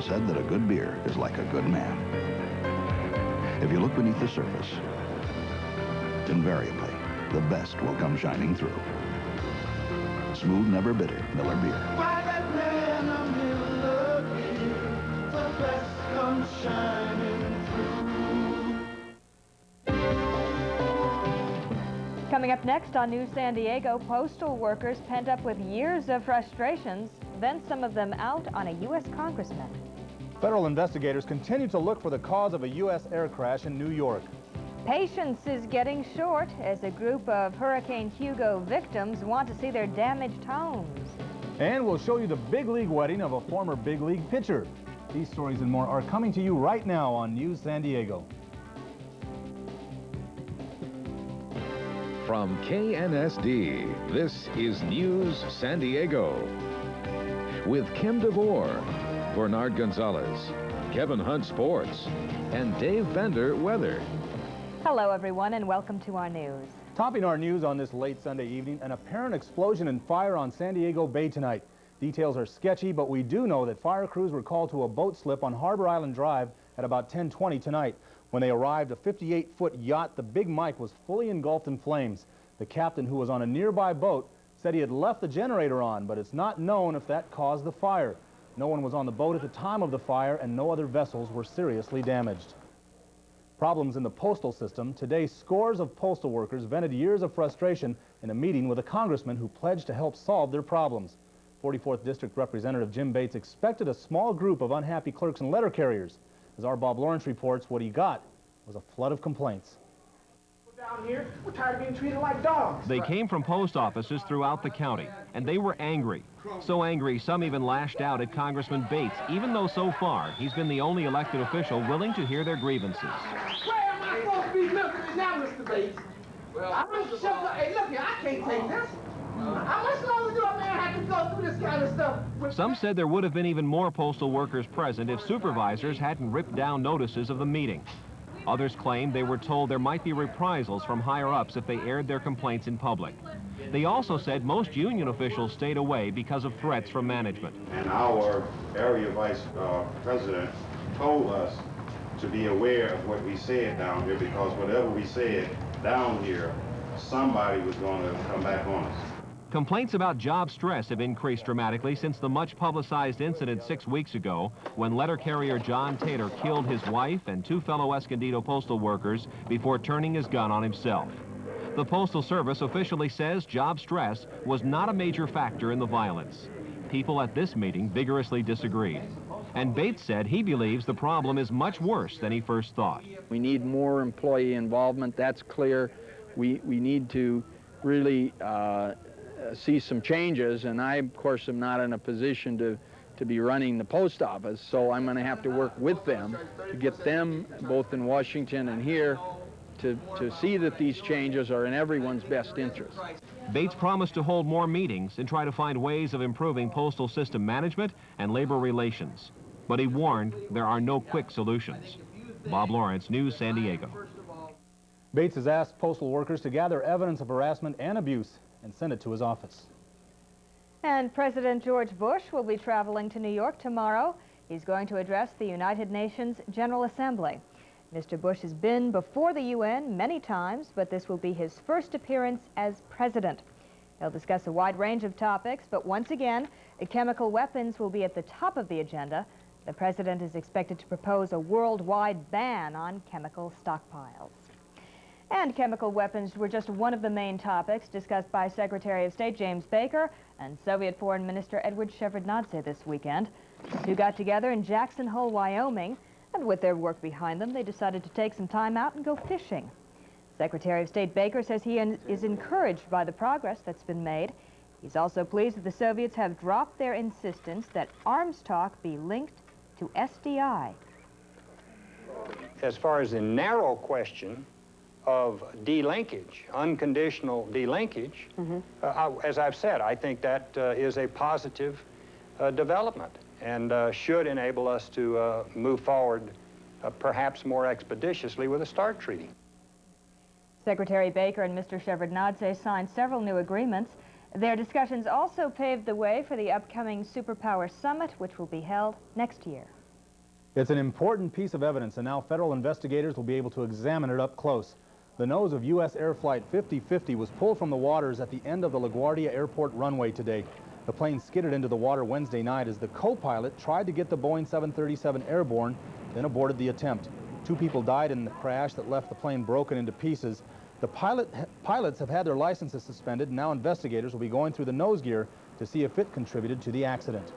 said that a good beer is like a good man. If you look beneath the surface, invariably, the best will come shining through. Smooth, never bitter Miller beer. Why that man a Miller beer, the best comes shining through. Coming up next on News San Diego, postal workers pent up with years of frustrations, then some of them out on a U.S. congressman. Federal investigators continue to look for the cause of a U.S. air crash in New York. Patience is getting short as a group of Hurricane Hugo victims want to see their damaged homes. And we'll show you the big league wedding of a former big league pitcher. These stories and more are coming to you right now on News San Diego. From KNSD, this is News San Diego. With Kim DeVore, Bernard Gonzalez, Kevin Hunt Sports, and Dave Bender Weather. Hello, everyone, and welcome to our news. Topping our news on this late Sunday evening, an apparent explosion and fire on San Diego Bay tonight. Details are sketchy, but we do know that fire crews were called to a boat slip on Harbor Island Drive at about 10:20 tonight. When they arrived, a 58-foot yacht, the Big Mike, was fully engulfed in flames. The captain, who was on a nearby boat, said he had left the generator on, but it's not known if that caused the fire. No one was on the boat at the time of the fire, and no other vessels were seriously damaged. Problems in the postal system. Today, scores of postal workers vented years of frustration in a meeting with a congressman who pledged to help solve their problems. 44th District Representative Jim Bates expected a small group of unhappy clerks and letter carriers. As our Bob Lawrence reports, what he got was a flood of complaints. Down here, we're tired of being treated like dogs. They came from post offices throughout the county, and they were angry. So angry, some even lashed out at Congressman Bates, even though so far he's been the only elected official willing to hear their grievances. Where am I supposed to be looking now, Mr. Bates? Well, hey, look here, I can't take this. How much longer do a man have to go through this kind of stuff? Some said there would have been even more postal workers present if supervisors hadn't ripped down notices of the meeting. Others claimed they were told there might be reprisals from higher-ups if they aired their complaints in public. They also said most union officials stayed away because of threats from management. And our area vice president told us to be aware of what we said down here, because whatever we said down here, somebody was going to come back on us. Complaints about job stress have increased dramatically since the much-publicized incident 6 weeks ago when letter carrier John Taylor killed his wife and 2 fellow Escondido postal workers before turning his gun on himself. The Postal Service officially says job stress was not a major factor in the violence. People at this meeting vigorously disagreed. And Bates said he believes the problem is much worse than he first thought. We need more employee involvement, that's clear. We need to really see some changes, and I, of course, am not in a position to be running the post office, so I'm going to have to work with them to get them, both in Washington and here, to see that these changes are in everyone's best interest. Bates promised to hold more meetings and try to find ways of improving postal system management and labor relations. But he warned there are no quick solutions. Bob Lawrence, News San Diego. Bates has asked postal workers to gather evidence of harassment and abuse and send it to his office. And President George Bush will be traveling to New York tomorrow. He's going to address the United Nations General Assembly. Mr. Bush has been before the UN many times, but this will be his first appearance as president. He'll discuss a wide range of topics, but once again, chemical weapons will be at the top of the agenda. The president is expected to propose a worldwide ban on chemical stockpiles. And chemical weapons were just one of the main topics discussed by Secretary of State James Baker and Soviet Foreign Minister Edward Shevardnadze this weekend. The two got together in Jackson Hole, Wyoming, and with their work behind them, they decided to take some time out and go fishing. Secretary of State Baker says he is encouraged by the progress that's been made. He's also pleased that the Soviets have dropped their insistence that arms talk be linked to SDI. As far as the narrow question of delinkage, unconditional delinkage, as I've said, I think that is a positive development and should enable us to move forward perhaps more expeditiously with a START treaty. Secretary Baker and Mr. Shevardnadze signed several new agreements. Their discussions also paved the way for the upcoming Superpower Summit, which will be held next year. It's an important piece of evidence, and now federal investigators will be able to examine it up close. The nose of U.S. Air Flight 5050 was pulled from the waters at the end of the LaGuardia Airport runway today. The plane skidded into the water Wednesday night as the co-pilot tried to get the Boeing 737 airborne, then aborted the attempt. 2 people died in the crash that left the plane broken into pieces. The pilots have had their licenses suspended, and now investigators will be going through the nose gear to see if it contributed to the accident.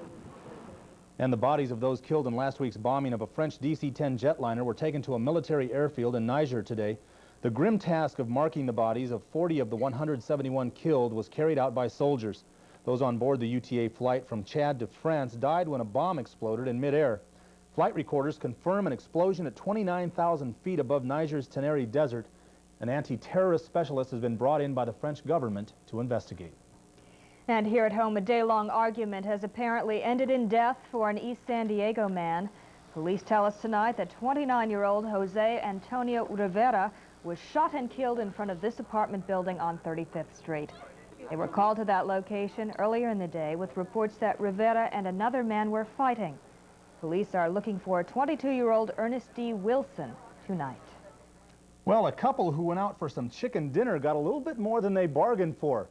And the bodies of those killed in last week's bombing of a French DC-10 jetliner were taken to a military airfield in Niger today. The grim task of marking the bodies of 40 of the 171 killed was carried out by soldiers. Those on board the UTA flight from Chad to France died when a bomb exploded in midair. Flight recorders confirm an explosion at 29,000 feet above Niger's Teneri Desert. An anti-terrorist specialist has been brought in by the French government to investigate. And here at home, a day-long argument has apparently ended in death for an East San Diego man. Police tell us tonight that 29-year-old Jose Antonio Rivera was shot and killed in front of this apartment building on 35th Street. They were called to that location earlier in the day with reports that Rivera and another man were fighting. Police are looking for 22-year-old Ernest D. Wilson tonight. Well, a couple who went out for some chicken dinner got a little bit more than they bargained for.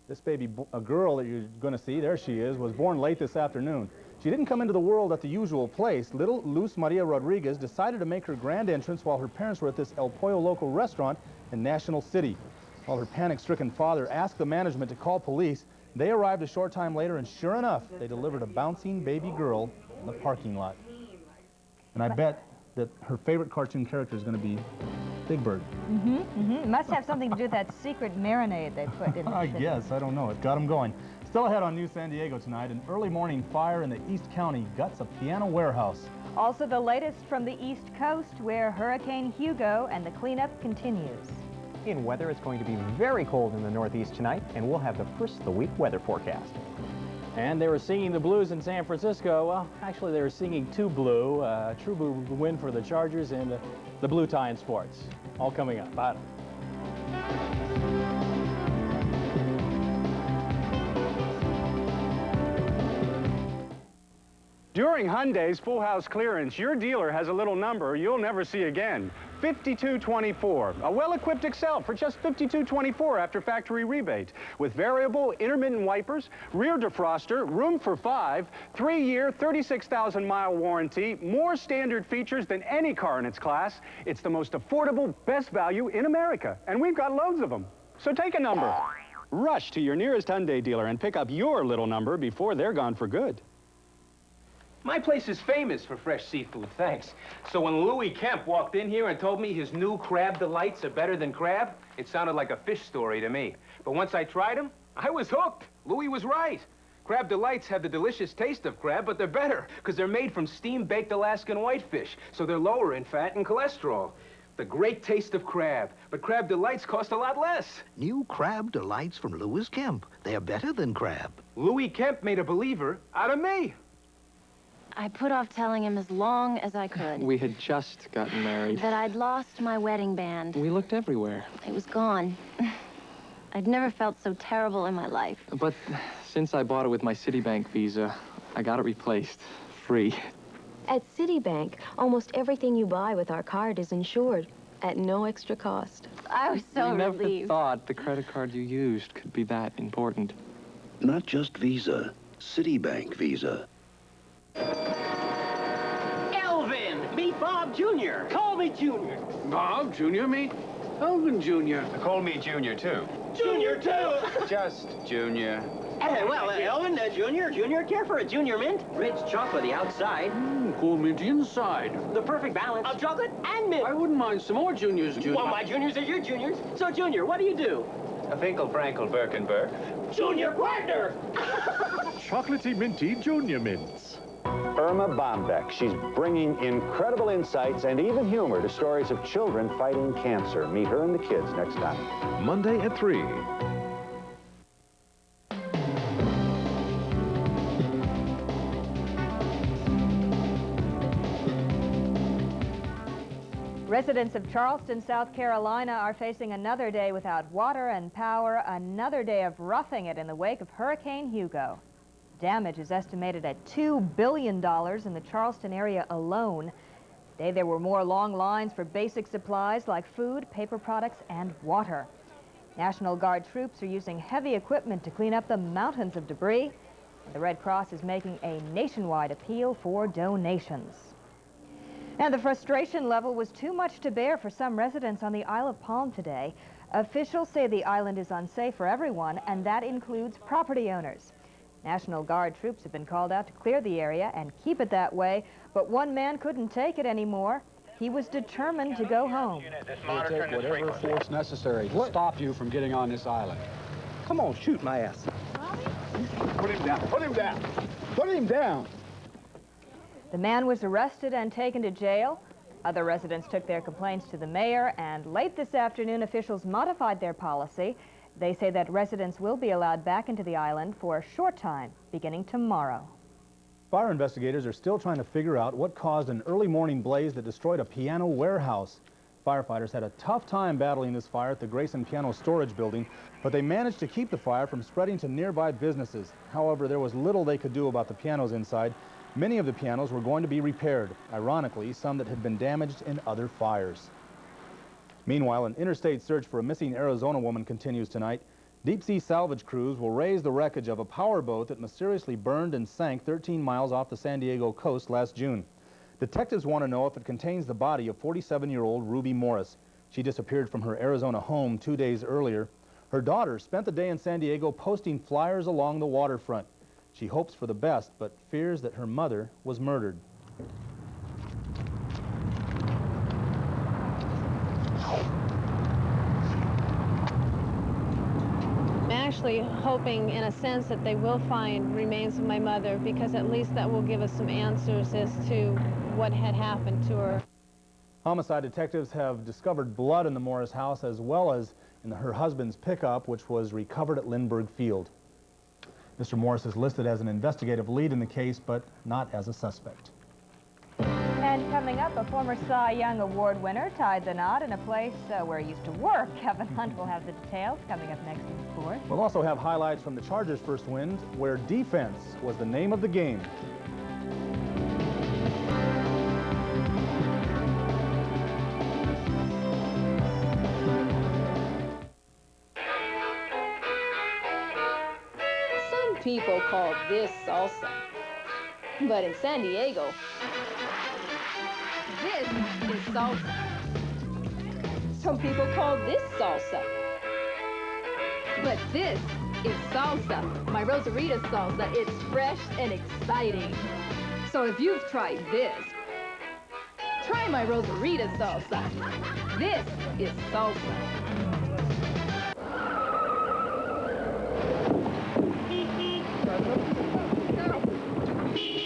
This baby, a girl that you're going to see, there she is, was born late this afternoon. She didn't come into the world at the usual place. Little Luz Maria Rodriguez decided to make her grand entrance while her parents were at this El Pollo local restaurant in National City. While her panic-stricken father asked the management to call police, they arrived a short time later, and sure enough, they delivered a bouncing baby girl in the parking lot. And I bet that her favorite cartoon character is going to be Big Bird. Must have something to do with that secret marinade they put in the I guess. I don't know. It got them going. Still ahead on News San Diego tonight, an early morning fire in the East County guts a piano warehouse. Also the latest from the East Coast, where Hurricane Hugo and the cleanup continues. In weather, it's going to be very cold in the Northeast tonight, and we'll have the first of the week weather forecast. And they were singing the blues in San Francisco. Well, actually, they were singing two blue. True blue win for the Chargers and the blue tie in sports. All coming up. Bye. During Hyundai's Full House Clearance, your dealer has a little number you'll never see again. 5224, a well-equipped Excel for just $52.24 after factory rebate, with variable intermittent wipers, rear defroster, room for 5, 3-year, 36,000-mile warranty, more standard features than any car in its class. It's the most affordable, best value in America, and we've got loads of them. So take a number. Rush to your nearest Hyundai dealer and pick up your little number before they're gone for good. My place is famous for fresh seafood, thanks. So when Louis Kemp walked in here and told me his new crab delights are better than crab, it sounded like a fish story to me. But once I tried them, I was hooked. Louis was right. Crab delights have the delicious taste of crab, but they're better because they're made from steam-baked Alaskan whitefish, so they're lower in fat and cholesterol. The great taste of crab, but crab delights cost a lot less. New crab delights from Louis Kemp. They're better than crab. Louis Kemp made a believer out of me. I put off telling him as long as I could. We had just gotten married. That I'd lost my wedding band. We looked everywhere. It was gone. I'd never felt so terrible in my life. But since I bought it with my Citibank Visa, I got it replaced. Free. At Citibank, almost everything you buy with our card is insured at no extra cost. I was so relieved. We relieved. never thought the credit card you used could be that important. Not just Visa, Citibank Visa. Elvin! Meet Bob Jr. Call me Jr. Bob Jr. Meet Elvin Jr. Call me Junior, too. Junior, too! Just Junior. Elvin, Junior, care for a Junior Mint? Rich chocolatey outside. Cool minty inside. The perfect balance of chocolate and mint. I wouldn't mind some more Juniors, Junior. Well, my Juniors are your Juniors. So, Junior, what do you do? A Finkel Frankel Birkenberg. Junior partner! Chocolatey minty Junior Mints. Irma Bombeck. She's bringing incredible insights and even humor to stories of children fighting cancer. Meet her and the kids next time. Monday at 3. Residents of Charleston, South Carolina are facing another day without water and power, another day of roughing it in the wake of Hurricane Hugo. Damage is estimated at $2 billion in the Charleston area alone. Today there were more long lines for basic supplies like food, paper products, and water. National Guard troops are using heavy equipment to clean up the mountains of debris. And the Red Cross is making a nationwide appeal for donations. And the frustration level was too much to bear for some residents on the Isle of Palm today. Officials say the island is unsafe for everyone, and that includes property owners. National Guard troops have been called out to clear the area and keep it that way, but one man couldn't take it anymore. He was determined to go home. We'll take whatever force necessary to stop you from getting on this island. Come on, shoot my ass. Put him down, put him down, put him down. The man was arrested and taken to jail. Other residents took their complaints to the mayor, and late this afternoon, officials modified their policy. They say that residents will be allowed back into the island for a short time, beginning tomorrow. Fire investigators are still trying to figure out what caused an early morning blaze that destroyed a piano warehouse. Firefighters had a tough time battling this fire at the Grayson Piano Storage Building, but they managed to keep the fire from spreading to nearby businesses. However, there was little they could do about the pianos inside. Many of the pianos were going to be repaired. Ironically, some that had been damaged in other fires. Meanwhile, an interstate search for a missing Arizona woman continues tonight. Deep-sea salvage crews will raise the wreckage of a powerboat that mysteriously burned and sank 13 miles off the San Diego coast last June. Detectives want to know if it contains the body of 47-year-old Ruby Morris. She disappeared from her Arizona home 2 days earlier. Her daughter spent the day in San Diego posting flyers along the waterfront. She hopes for the best, but fears that her mother was murdered. I'm actually hoping, in a sense, that they will find remains of my mother, because at least that will give us some answers as to what had happened to her. Homicide detectives have discovered blood in the Morris house as well as in her husband's pickup, which was recovered at Lindbergh Field. Mr. Morris is listed as an investigative lead in the case, but not as a suspect. And coming up, a former Cy Young Award winner tied the knot in a place where he used to work. Kevin Hunt will have the details coming up next in sports. We'll also have highlights from the Chargers' first win, where defense was the name of the game. Some people call this salsa, but in San Diego, this is salsa. Some people call this salsa, but this is salsa. My Rosarita salsa, it's fresh and exciting. So if you've tried this, try my Rosarita salsa. This is salsa.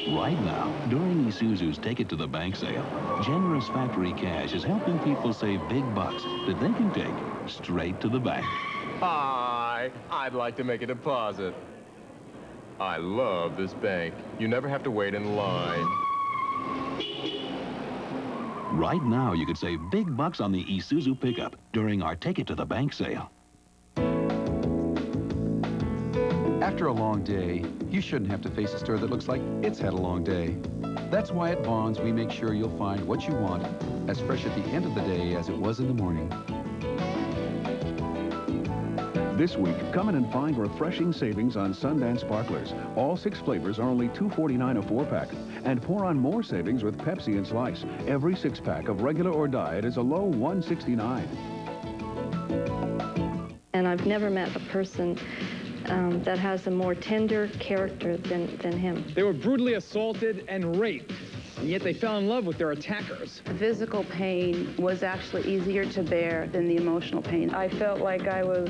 Right now, during Isuzu's Take It to the Bank sale, generous factory cash is helping people save big bucks that they can take straight to the bank. Hi, I'd like to make a deposit. I love this bank. You never have to wait in line. Right now, you could save big bucks on the Isuzu pickup during our Take It to the Bank sale. After a long day, you shouldn't have to face a store that looks like it's had a long day. That's why at Vons we make sure you'll find what you want, as fresh at the end of the day as it was in the morning. This week, come in and find refreshing savings on Sundance Sparklers. All 6 flavors are only $2.49 a 4-pack. And pour on more savings with Pepsi and Slice. Every 6-pack of regular or diet is a low $1.69. And I've never met a person that has a more tender character than him. They were brutally assaulted and raped, and yet they fell in love with their attackers. The physical pain was actually easier to bear than the emotional pain. I felt like I was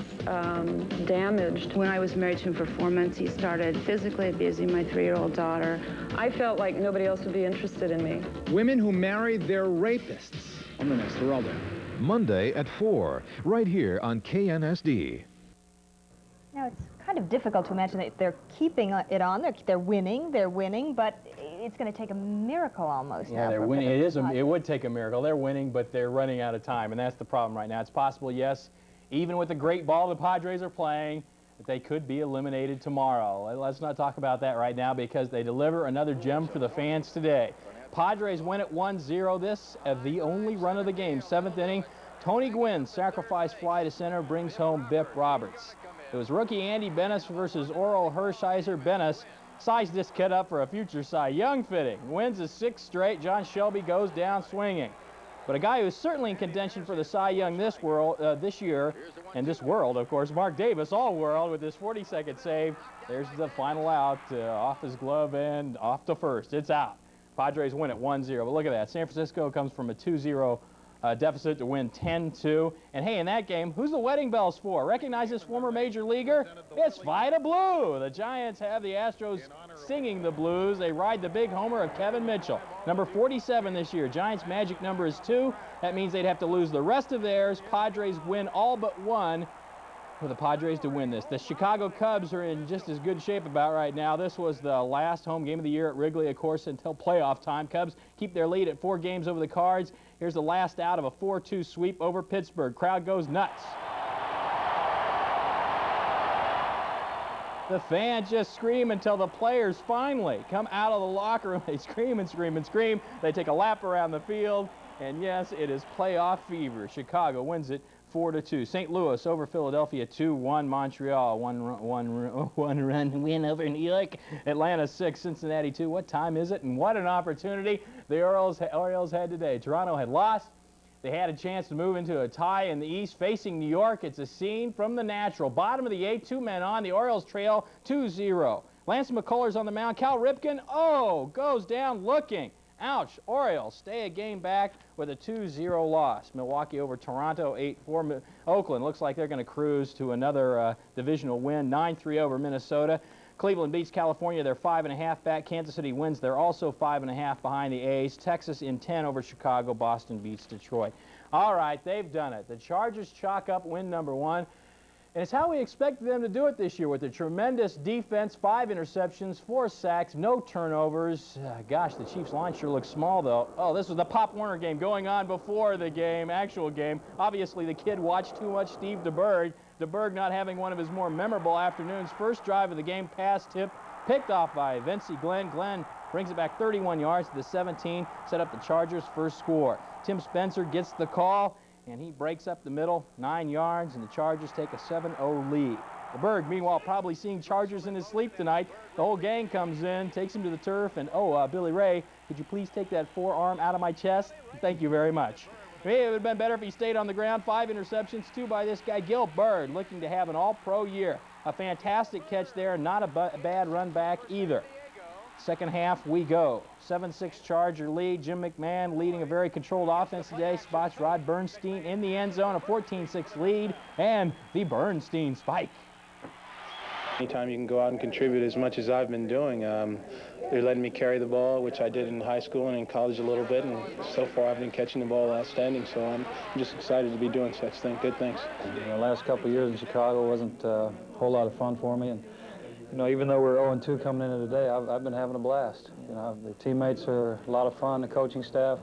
damaged. When I was married to him for 4 months, he started physically abusing my 3-year-old daughter. I felt like nobody else would be interested in me. Women who married their rapists. On the next Geraldo. Monday at 4, right here on KNSD. Now, it's kind of difficult to imagine that they're keeping it on. They're winning, but it's going to take a miracle almost. Yeah, they're winning. It would take a miracle. They're winning, but they're running out of time, and that's the problem right now. It's possible, yes, even with the great ball the Padres are playing, that they could be eliminated tomorrow. Let's not talk about that right now because they deliver another gem for the fans today. Padres win at 1-0. This the only run of the game. 7th inning. Tony Gwynn's sacrifice fly to center brings home Biff Roberts. It was rookie Andy Bennis versus Oral Hershiser. Bennis sized this kid up for a future Cy Young fitting. Wins his 6th straight. John Shelby goes down swinging. But a guy who's certainly in contention for the Cy Young this year, and this world, of course, Mark Davis, all world, with his 42nd save. There's the final out, off his glove and off to first. It's out. Padres win at 1-0. But look at that. San Francisco comes from a 2-0 deficit to win 10-2. And hey, in that game, who's the wedding bells for? Recognize this former major leaguer? It's Vida Blue. The Giants have the Astros singing the blues. They ride the big homer of Kevin Mitchell. Number 47 this year. Giants' magic number is 2. That means they'd have to lose the rest of theirs. Padres win all but 1 for the Padres to win this. The Chicago Cubs are in just as good shape about right now. This was the last home game of the year at Wrigley, of course, until playoff time. Cubs keep their lead at 4 games over the Cards. Here's the last out of a 4-2 sweep over Pittsburgh. Crowd goes nuts. The fans just scream until the players finally come out of the locker room. They scream and scream and scream. They take a lap around the field. And yes, it is playoff fever. Chicago wins it 4-2. St. Louis over Philadelphia 2-1. Montreal one run win over New York. Atlanta 6, Cincinnati 2. What time is it? And what an opportunity the Orioles had today. Toronto had lost. They had a chance to move into a tie in the East facing New York. It's a scene from the natural. Bottom of the 8th, 2 men on. The Orioles trail 2-0. Lance McCullers on the mound. Cal Ripken, goes down looking. Ouch. Orioles stay a game back with a 2-0 loss. Milwaukee over Toronto 8-4. Oakland looks like they're going to cruise to another divisional win. 9-3 over Minnesota. Cleveland beats California. They're 5.5 back. Kansas City wins. They're also 5.5 behind the A's. Texas in 10 over Chicago. Boston beats Detroit. All right, they've done it. The Chargers chalk up win number 1. And it's how we expected them to do it this year with a tremendous defense, 5 interceptions, 4 sacks, no turnovers. Gosh, the Chiefs' line sure looks small, though. Oh, this was the Pop Warner game going on before the game, actual game. Obviously, the kid watched too much Steve DeBerg. DeBerg not having one of his more memorable afternoons. First drive of the game, pass tip, picked off by Vincey Glenn. Glenn brings it back 31 yards to the 17, set up the Chargers' first score. Tim Spencer gets the call, and he breaks up the middle, 9 yards, and the Chargers take a 7-0 lead. DeBerg, meanwhile, probably seeing Chargers in his sleep tonight. The whole gang comes in, takes him to the turf, and, Billy Ray, could you please take that forearm out of my chest? Thank you very much. It would have been better if he stayed on the ground. 5 interceptions, 2 by this guy, Gil Byrd, looking to have an all-pro year. A fantastic catch there, not a bad run back either. Second half, we go. 7-6 Charger lead. Jim McMahon leading a very controlled offense today. Spots Rod Bernstein in the end zone. A 14-6 lead. And the Bernstein spike. Anytime you can go out and contribute as much as I've been doing, they're letting me carry the ball, which I did in high school and in college a little bit, and so far I've been catching the ball outstanding, so I'm just excited to be doing such good things. The last couple of years in Chicago wasn't a whole lot of fun for me, and even though we're 0-2 coming into today, I've been having a blast. The teammates are a lot of fun, the coaching staff.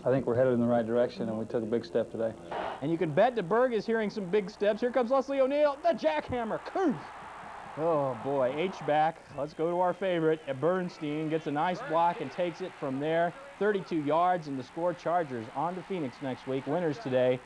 I think we're headed in the right direction, and we took a big step today. And you can bet DeBerg is hearing some big steps. Here comes Leslie O'Neal, the jackhammer. Koof! Oh, boy, H-back. Let's go to our favorite. Bernstein gets a nice block and takes it from there. 32 yards, and the score. Chargers on to Phoenix next week. Winners today,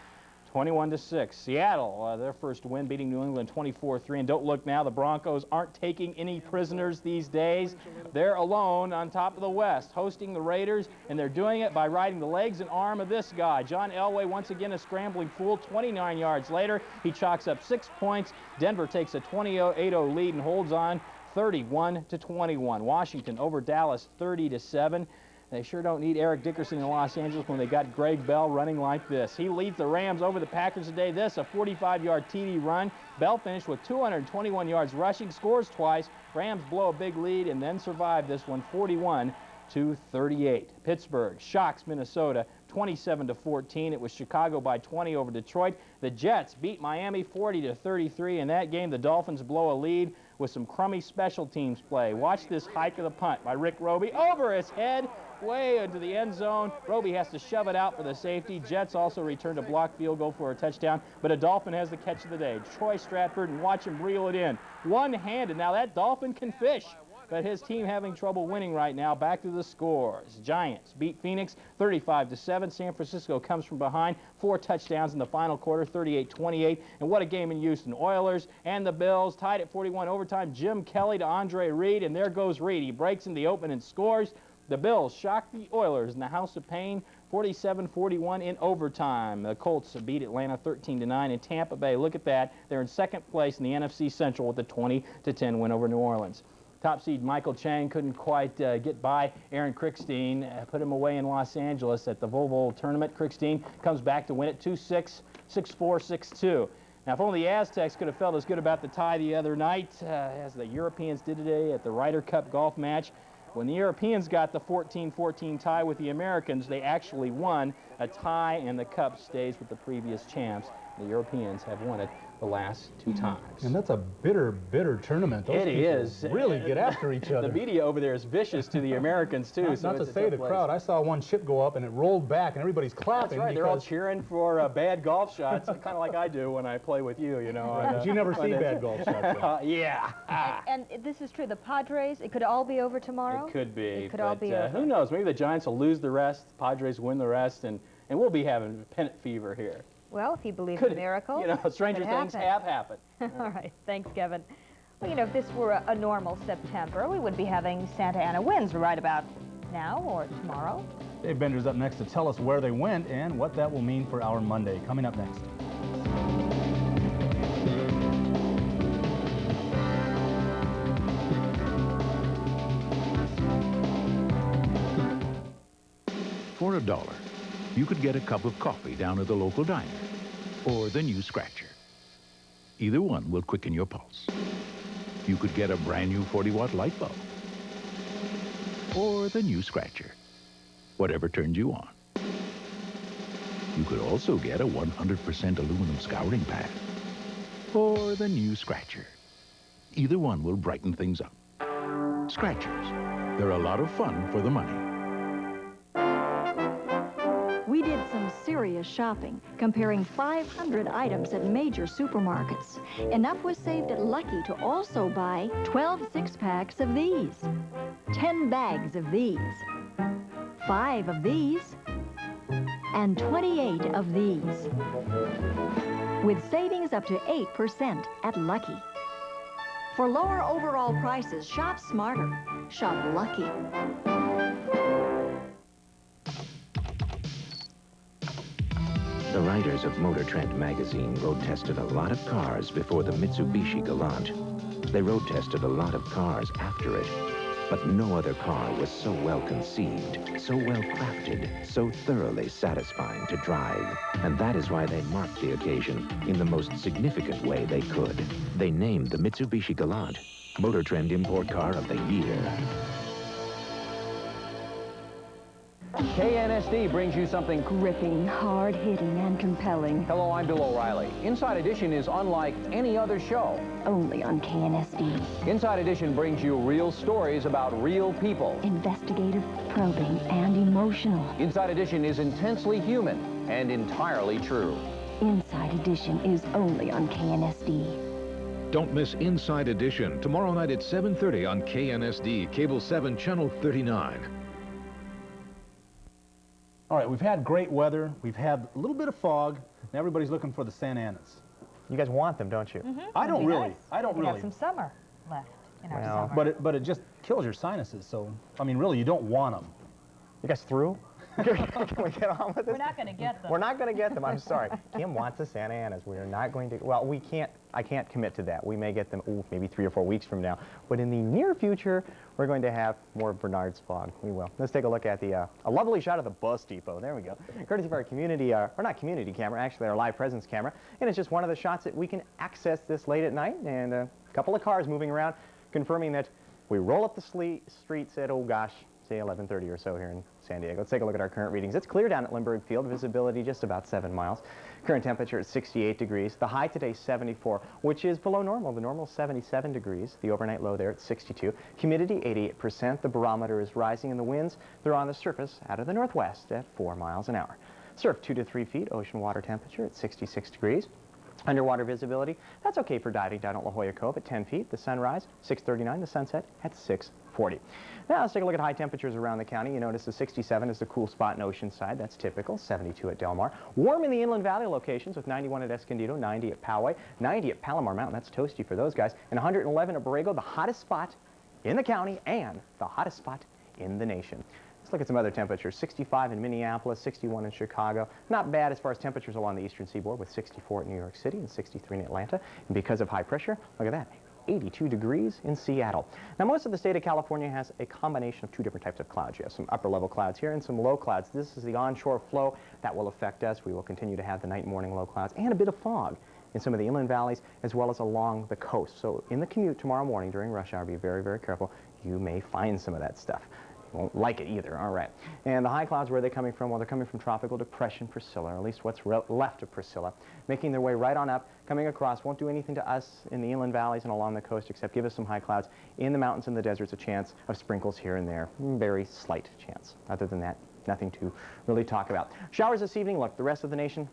21-6. Seattle, their first win, beating New England 24-3. And don't look now, the Broncos aren't taking any prisoners these days. They're alone on top of the West, hosting the Raiders, and they're doing it by riding the legs and arm of this guy. John Elway, once again, a scrambling fool. 29 yards later, he chalks up 6 points. Denver takes a 28-0 lead and holds on 31-21. Washington over Dallas 30-7. They sure don't need Eric Dickerson in Los Angeles when they got Greg Bell running like this. He leads the Rams over the Packers today. This, a 45-yard TD run. Bell finished with 221 yards rushing, scores twice. Rams blow a big lead and then survive this one, 41-38. Pittsburgh shocks Minnesota 27-14. It was Chicago by 20 over Detroit. The Jets beat Miami 40-33. In that game, the Dolphins blow a lead with some crummy special teams play. Watch this hike of the punt by Rick Roby over his head. way into the end zone. Roby has to shove it out for the safety. Jets also returned a blocked field goal for a touchdown, but a Dolphin has the catch of the day. Troy Stratford, and watch him reel it in. One-handed. Now that Dolphin can fish, but his team having trouble winning right now. Back to the scores. Giants beat Phoenix 35-7. San Francisco comes from behind. 4 touchdowns in the final quarter, 38-28. And what a game in Houston. Oilers and the Bills tied at 41 overtime. Jim Kelly to Andre Reed, and there goes Reed. He breaks in the open and scores. The Bills shock the Oilers in the House of Pain, 47-41 in overtime. The Colts beat Atlanta 13-9 in Tampa Bay. Look at that. They're in second place in the NFC Central with a 20-10 win over New Orleans. Top seed Michael Chang couldn't quite get by Aaron Crickstein, put him away in Los Angeles at the Volvo tournament. Crickstein comes back to win it 2-6, 6-4, 6-2. Now, if only the Aztecs could have felt as good about the tie the other night as the Europeans did today at the Ryder Cup golf match. When the Europeans got the 14-14 tie with the Americans, they actually won a tie, and the cup stays with the previous champs. The Europeans have won it the last 2 times. And that's a bitter, bitter tournament. Those It is. Really get after each other. The media over there is vicious to the Americans, too. Not to say the crowd. I saw one chip go up, and it rolled back, and everybody's clapping. That's right. They're all cheering for bad golf shots, kind of like I do when I play with you, you know. But you never see bad golf shots. Yeah. And this is true. The Padres, it could all be over tomorrow? It could be. It could all be over. Who knows? Maybe the Giants will lose the rest, Padres win the rest, and we'll be having pennant fever here. Well, if you believe in miracles, you know, stranger things have happened. All right, thanks, Kevin. Well, you know, if this were a normal September, we would be having Santa Ana winds right about now or tomorrow. Dave Bender's up next to tell us where they went and what that will mean for our Monday. Coming up next. For $1, you could get a cup of coffee down at the local diner or the new Scratcher. Either one will quicken your pulse. You could get a brand new 40-watt light bulb or the new Scratcher, whatever turns you on. You could also get a 100% aluminum scouring pad or the new Scratcher. Either one will brighten things up. Scratchers, they're a lot of fun for the money. We did some serious shopping, comparing 500 items at major supermarkets. Enough was saved at Lucky to also buy 12 six-packs of these, 10 bags of these, 5 of these, and 28 of these. With savings up to 8% at Lucky. For lower overall prices, shop smarter. Shop Lucky. The writers of Motor Trend magazine road-tested a lot of cars before the Mitsubishi Galant. They road-tested a lot of cars after it, but no other car was so well conceived, so well crafted, so thoroughly satisfying to drive. And that is why they marked the occasion in the most significant way they could. They named the Mitsubishi Galant Motor Trend Import Car of the Year. KNSD brings you something gripping, hard-hitting, and compelling. Hello, I'm Bill O'Reilly. Inside Edition is unlike any other show. Only on KNSD. Inside Edition brings you real stories about real people. Investigative, probing, and emotional. Inside Edition is intensely human and entirely true. Inside Edition is only on KNSD. Don't miss Inside Edition tomorrow night at 7:30 on KNSD, Cable 7, Channel 39. All right, we've had great weather. We've had a little bit of fog. Now everybody's looking for the Santa Anas. You guys want them, don't you? I don't really. I don't We really. have some summer left in our summer. But it just kills your sinuses. So I mean, really, you don't want them. You guys through? Can we get on with this? We're not going to get them. We're not going to get them. I'm sorry. Kim wants the Santa Anas. We are not going to. Well, we can't. I can't commit to that. We may get them maybe 3 or 4 weeks from now. But in the near future, we're going to have more Bernard's fog. We will. Let's take a look at a lovely shot of the bus depot. There we go. Courtesy of our community, or not community camera, actually our live presence camera. And it's just one of the shots that we can access this late at night. And a couple of cars moving around, confirming that we roll up the street, said, oh gosh, say 11:30 or so here in San Diego. Let's take a look at our current readings. It's clear down at Lindbergh Field. Visibility just about 7 miles. Current temperature at 68 degrees. The high today 74, which is below normal. The normal is 77 degrees. The overnight low there at 62. Humidity 88%. The barometer is rising, and the winds, they're on the surface out of the northwest at 4 miles an hour. Surf 2 to 3 feet. Ocean water temperature at 66 degrees. Underwater visibility, that's okay for diving down at La Jolla Cove at 10 feet. The sunrise, 6:39. The sunset at 6:40. Now let's take a look at high temperatures around the county. You notice the 67 is the cool spot in Oceanside. That's typical. 72 at Del Mar. Warm in the Inland Valley locations with 91 at Escondido, 90 at Poway, 90 at Palomar Mountain. That's toasty for those guys. And 111 at Borrego, the hottest spot in the county and the hottest spot in the nation. Let's look at some other temperatures. 65 in Minneapolis, 61 in Chicago. Not bad as far as temperatures along the eastern seaboard with 64 in New York City and 63 in Atlanta. And because of high pressure, look at that, 82 degrees in Seattle. Now, most of the state of California has a combination of two different types of clouds. You have some upper level clouds here and some low clouds. This is the onshore flow that will affect us. We will continue to have the night and morning low clouds and a bit of fog in some of the inland valleys as well as along the coast. So in the commute tomorrow morning during rush hour, be very, very careful. You may find some of that stuff. You won't like it either. All right. And the high clouds, where are they coming from? Well, they're coming from Tropical Depression Priscilla, or at least what's left of Priscilla, making their way right on up, coming across. Won't do anything to us in the inland valleys and along the coast except give us some high clouds. In the mountains and the deserts, a chance of sprinkles here and there. Very slight chance. Other than that, nothing to really talk about. Showers this evening. Look, the rest of the nation,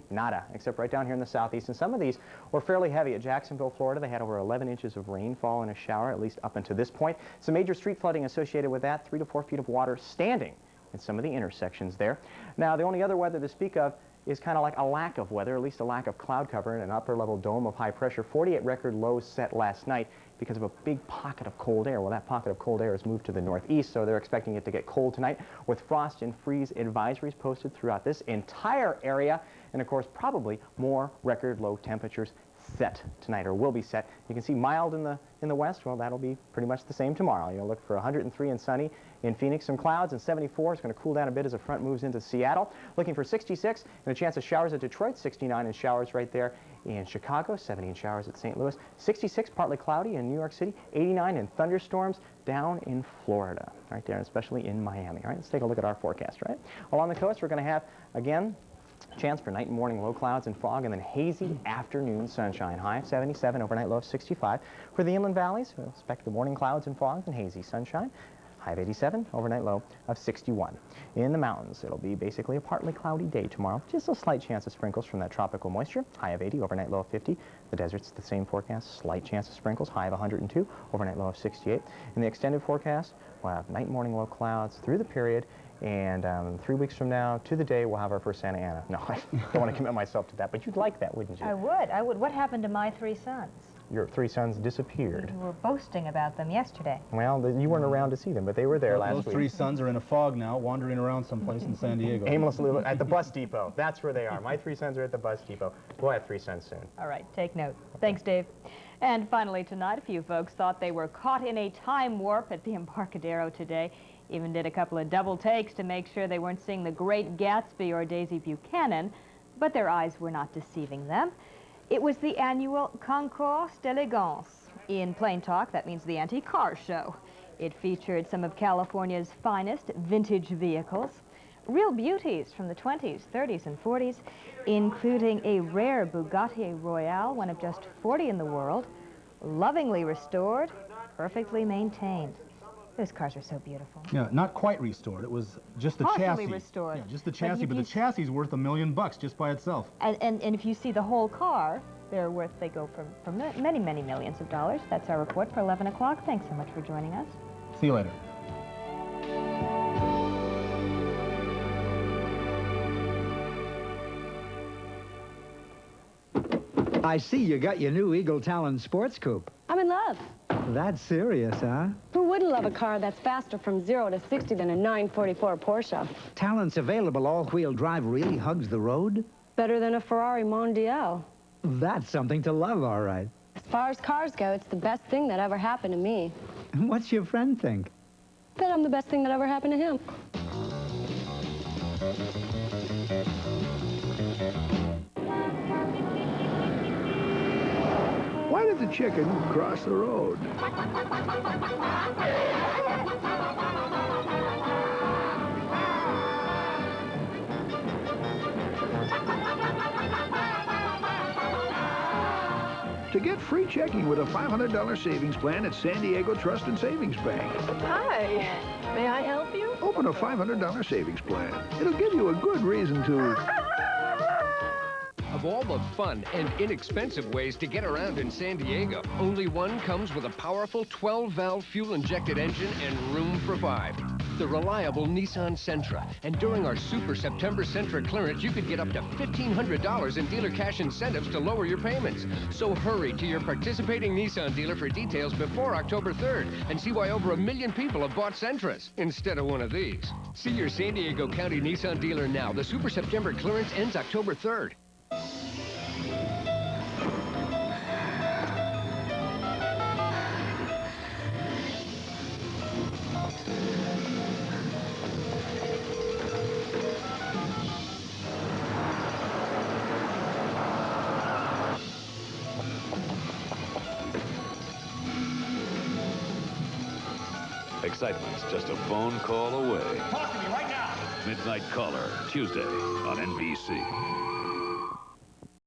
nada, except right down here in the southeast. And some of these were fairly heavy. At Jacksonville, Florida, they had over 11 inches of rainfall in a shower, at least up until this point. Some major street flooding associated with that, 3 to 4 feet of water standing in some of the intersections there. Now, the only other weather to speak of is kind of like a lack of weather, at least a lack of cloud cover and an upper-level dome of high pressure. 48 record lows set last night because of a big pocket of cold air. Well, that pocket of cold air has moved to the northeast, so they're expecting it to get cold tonight with frost and freeze advisories posted throughout this entire area. And, of course, probably more record low temperatures set tonight, or will be set. You can see mild in the west. Well, that'll be pretty much the same tomorrow. You'll look for 103 and sunny in Phoenix, some clouds, and 74 is going to cool down a bit as a front moves into Seattle. Looking for 66 and a chance of showers at Detroit, 69 and showers right there in Chicago, 70 and showers at St. Louis, 66 partly cloudy in New York City, 89 and thunderstorms down in Florida, right there, especially in Miami. All right, let's take a look at our forecast, right? Along the coast, we're going to have, again, chance for night and morning low clouds and fog, and then hazy afternoon sunshine. High of 77, overnight low of 65. For the inland valleys, we'll expect the morning clouds and fog and hazy sunshine. High of 87, overnight low of 61. In the mountains, it'll be basically a partly cloudy day tomorrow. Just a slight chance of sprinkles from that tropical moisture. High of 80, overnight low of 50. The deserts, the same forecast, slight chance of sprinkles. High of 102, overnight low of 68. In the extended forecast, we'll have night and morning low clouds through the period. And 3 weeks from now, to the day, we'll have our first Santa Ana. No, I don't want to commit myself to that, but you'd like that, wouldn't you? I would. What happened to my 3 sons? Your 3 sons disappeared. You were boasting about them yesterday. Well, you weren't around to see them, but they were there last week. Those 3 sons are in a fog now, wandering around someplace in San Diego. Aimlessly at the bus depot. That's where they are. My 3 sons are at the bus depot. We'll have 3 sons soon. All right, take note. Thanks, Dave. And finally tonight, a few folks thought they were caught in a time warp at the Embarcadero today. Even did a couple of double takes to make sure they weren't seeing the Great Gatsby or Daisy Buchanan, but their eyes were not deceiving them. It was the annual Concours d'Elegance. In plain talk, that means the anti-car show. It featured some of California's finest vintage vehicles, real beauties from the 20s, 30s, and 40s, including a rare Bugatti Royale, one of just 40 in the world, lovingly restored, perfectly maintained. Those cars are so beautiful. Yeah, not quite restored. It was just the Partially chassis. restored. Yeah, just the chassis, but the chassis is worth $1 million just by itself. And if you see the whole car, they're worth, they go for many, many millions of dollars. That's our report for 11 o'clock. Thanks so much for joining us. See you later. I see you got your new Eagle Talon Sports Coupe. I'm in love. That's serious, huh? Who wouldn't love a car that's faster from 0 to 60 than a 944 Porsche? Talon's available all-wheel drive really hugs the road? Better than a Ferrari Mondial. That's something to love, all right. As far as cars go, it's the best thing that ever happened to me. What's your friend think? That I'm the best thing that ever happened to him. Why did the chicken cross the road? to get free checking with a $500 savings plan at San Diego Trust and Savings Bank. Hi. May I help you? Open a $500 savings plan. It'll give you a good reason to... Of all the fun and inexpensive ways to get around in San Diego, only one comes with a powerful 12-valve fuel-injected engine and room for 5. The reliable Nissan Sentra. And during our Super September Sentra clearance, you could get up to $1,500 in dealer cash incentives to lower your payments. So hurry to your participating Nissan dealer for details before October 3rd and see why over 1 million people have bought Sentras instead of one of these. See your San Diego County Nissan dealer now. The Super September clearance ends October 3rd. Excitement's just a phone call away. Talk to me right now. Midnight Caller, Tuesday on NBC.